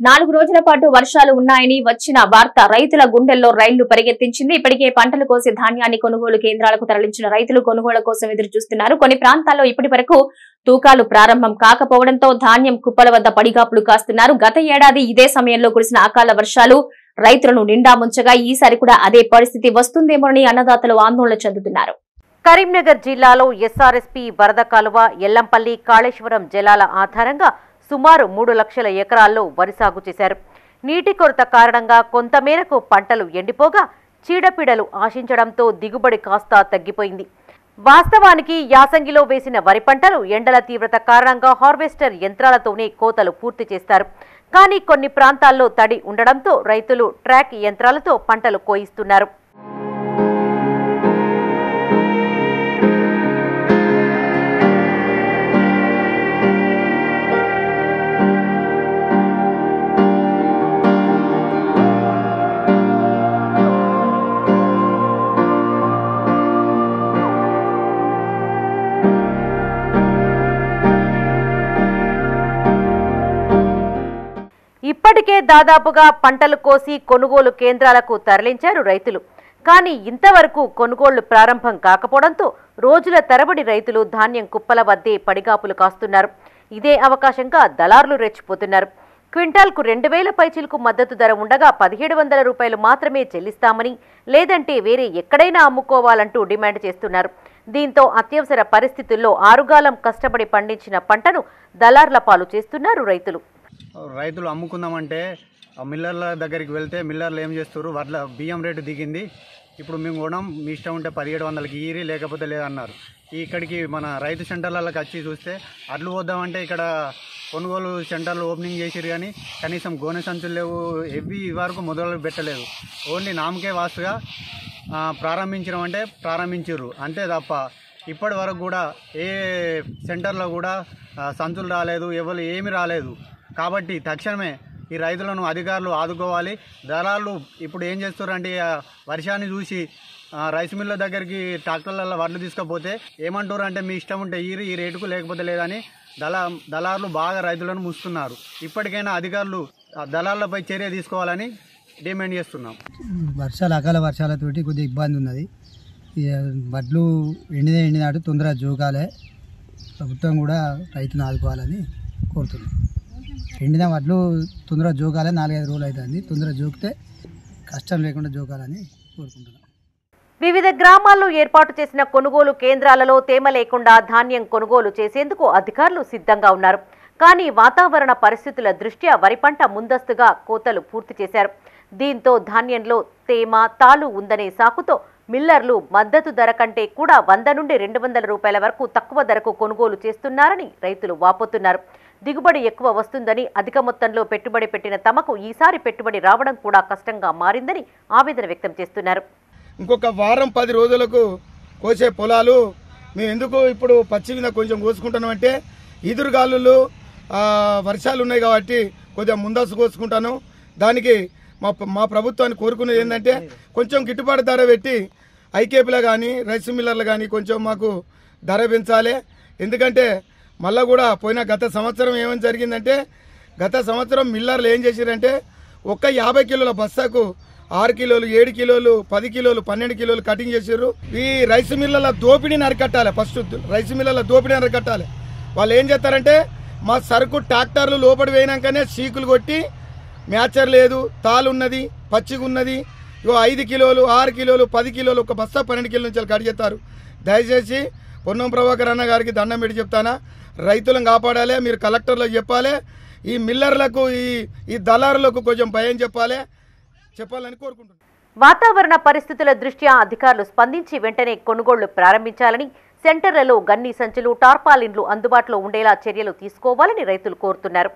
4 రోజుల పాటు వర్షాలు ఉన్నాయని వచ్చిన వార్త రైతుల గుండెల్లో రైళ్లు పరిగెత్తించింది. ఇప్పటికే పంటలు కోసి ధాన్యాన్ని కొనుగోలు కేంద్రాలకు తరలించిన రైతులు కొనుగోలు కోసం ఎదురు చూస్తున్నారు. కొన్ని ప్రాంతాల్లో ఇప్పటి వరకు తూకాలు ప్రారంభం కాకపోవడంతో ధాన్యం కుప్పల వద్ద పడిగాపులు కాస్తున్నారు. గత ఏడాది ఇదే సమయంలో కురిసిన అకాల వర్షాలు రైతులను నిండా ముంచగా ఈసారి కూడా అదే పరిస్థితి వస్తుందేమోనని అన్నదాతలు ఆందోళన చెందుతున్నారు. కరీంనగర్ జిల్లాలో ఎస్ఆర్ఎస్పీ వరద కాలువ, ఎల్లంపల్లి, కాళేశ్వరం జలాల ఆధారంగా సుమారు 3 లక్షల ఎకరాల్లో వరి సాగు చేశారు. నీటి కొరత కారణంగా కొంతమేరకు పంటలు ఎండిపోగా చీడపీడలు ఆశించడంతో దిగుబడి కాస్త తగ్గిపోయింది. వాస్తవానికి యాసంగిలో వేసిన వరి పంటలు ఎండల తీవ్రత కారణంగా హార్వెస్టర్ యంత్రాలతోనే కోతలు పూర్తి చేస్తారు. కానీ కొన్ని ప్రాంతాల్లో తడి ఉండడంతో రైతులు ట్రాక్ యంత్రాలతో పంటలు కోయిస్తున్నారు. ఇప్పటికే దాదాపుగా పంటలు కోసి కొనుగోలు కేంద్రాలకు తరలించారు రైతులు. కానీ ఇంతవరకు కొనుగోళ్లు ప్రారంభం కాకపోవడంతో రోజుల తరబడి రైతులు ధాన్యం కుప్పల వద్దే పడిగాపులు కాస్తున్నారు. ఇదే అవకాశంగా దళారులు రెచ్చిపోతున్నారు. క్వింటాల్కు 2000 పైచిలకు మద్దతు ధర ఉండగా 1700 రూపాయలు మాత్రమే చెల్లిస్తామని, లేదంటే వేరే ఎక్కడైనా అమ్ముకోవాలంటూ డిమాండ్ చేస్తున్నారు. దీంతో అత్యవసర పరిస్థితుల్లో ఆరుగాలం కష్టపడి పండించిన పంటను దళార్ల పాలు చేస్తున్నారు రైతులు. రైతులు అమ్ముకుందామంటే మిల్లర్ల దగ్గరికి వెళ్తే మిల్లర్లు ఏం చేస్తారు, వడ్ల బియ్యం రేటు దిగింది, ఇప్పుడు మేము కొనం, మీ ఇష్టం ఉంటే 1700కి ఈరి లేకపోతే లేదన్నారు. ఇక్కడికి మన రైతు సెంటర్లకు వచ్చి చూస్తే అడ్లు పోద్దామంటే ఇక్కడ కొనుగోలు సెంటర్లు ఓపెనింగ్ చేసిరు, కానీ కనీసం గోనె సంచులు లేవు, ఎవ్వి వరకు మొదలు పెట్టలేదు. ఓన్లీ నామకే వాస్తుగా ప్రారంభించడం అంటే ప్రారంభించారు అంతే తప్ప ఇప్పటి వరకు కూడా ఏ సెంటర్లో కూడా సంచులు రాలేదు, ఎవరు ఏమి రాలేదు. కాబట్టి తక్షణమే ఈ రైతులను అధికారులు ఆదుకోవాలి. దళాలు ఇప్పుడు ఏం చేస్తారంటే వర్షాన్ని చూసి రైస్ మిల్ల దగ్గరికి ట్రాక్టర్లలో వడ్లు తీసుకపోతే ఏమంటారు అంటే మీ ఇష్టం ఉంటే ఈ రేటుకు లేకపోతే లేదని దళారులు బాగా రైతులను ముస్తున్నారు. ఇప్పటికైనా అధికారులు దళాలపై చర్య తీసుకోవాలని డిమాండ్ చేస్తున్నాం. అకాల వర్షాలతోటి కొద్దిగా ఇబ్బంది ఉన్నది. వడ్లు ఎండినాడు తొందరగా జోకాలే, ప్రభుత్వం కూడా రైతును ఆదుకోవాలని కోరుతున్నాం. ఎండిన వడ్లు తొందరగా జోకాలే, 4-5 రోజులు అవుతుంది, తొందరగా జోకితే కష్టం లేకుండా జోకాలని కోరుకుంటున్నాం. వివిధ గ్రామాల్లో ఏర్పాటు చేసిన కొనుగోలు కేంద్రాలలో తేమ లేకుండా ధాన్యం కొనుగోలు చేసేందుకు అధికారులు సిద్ధంగా ఉన్నారు. కానీ వాతావరణ పరిస్థితుల దృష్ట్యా వరి పంట ముందస్తుగా కోతలు పూర్తి చేశారు. దీంతో ధాన్యంలో తేమ, తాలు ఉందనే సాకుతో మిల్లర్లు మద్దతు ధర కంటే కూడా 100 నుండి 200 రూపాయల వరకు తక్కువ ధరకు కొనుగోలు చేస్తున్నారని రైతులు వాపోతున్నారు. దిగుబడి ఎక్కువ వస్తుందని, అధిక మొత్తంలో పెట్టుబడి పెట్టిన తమకు ఈసారి పెట్టుబడి రావడం కూడా కష్టంగా మారిందని ఆవేదన వ్యక్తం చేస్తున్నారు. ఇంకొక వారం 10 రోజులకు కోసే పొలాలు మేము ఎందుకు ఇప్పుడు పచ్చి మీద కొంచెం కోసుకుంటామంటే ఈదురుగాలులు వర్షాలు ఉన్నాయి కాబట్టి కొద్దిగా ముందస్తు కోసుకుంటాను. దానికి మా ప్రభుత్వాన్ని కోరుకునేది ఏంటంటే కొంచెం గిట్టుబాటు ధర పెట్టి ఐకేపీలో కానీ రైస్ మిల్లర్లు కానీ కొంచెం మాకు ధర పెంచాలి. ఎందుకంటే మళ్ళీ కూడా గత సంవత్సరం ఏమని జరిగిందంటే, గత సంవత్సరం మిల్లర్లు ఏం చేశారంటే ఒక్క 50 కిలోల బస్తాకు 6 కిలోలు, 7 కిలోలు, 10 కిలోలు, 12 కిలోలు కటింగ్ చేసారు. ఈ రైస్ మిల్లర్ల దోపిడీని అరికట్టాలి. ఫస్ట్ రైస్ మిల్లర్ల దోపిడీని అరికట్టాలి. వాళ్ళు ఏం చేస్తారంటే మా సరుకు ట్రాక్టర్లు లోపడి వేయినాకనే సీకులు కొట్టి మ్యాచర్ లేదు, తాలు ఉన్నది, పచ్చిగా ఉన్నది, 5 కిలోలు, 6 కిలోలు, 10 కిలోలు ఒక బస్తా 12 కిలోల నుంచి కట్ చేస్తారు. దయచేసి పొన్నం ప్రభాకర్ అన్న గారికి దండం పెట్టి చెప్తానా, రైతులను కాపాడాలి. మీరు కలెక్టర్లకు చెప్పాలి, ఈ మిల్లర్లకు ఈ దళారులకు కొంచెం భయం చెప్పాలని కోరుకుంటున్నాను. వాతావరణ పరిస్థితుల దృష్ట్యా అధికారులు స్పందించి వెంటనే కొనుగోళ్లు ప్రారంభించాలని, సెంటర్లలో గన్ని సంచులు, టార్పాలిన్లు అందుబాటులో ఉండేలా చర్యలు తీసుకోవాలని రైతులు కోరుతున్నారు.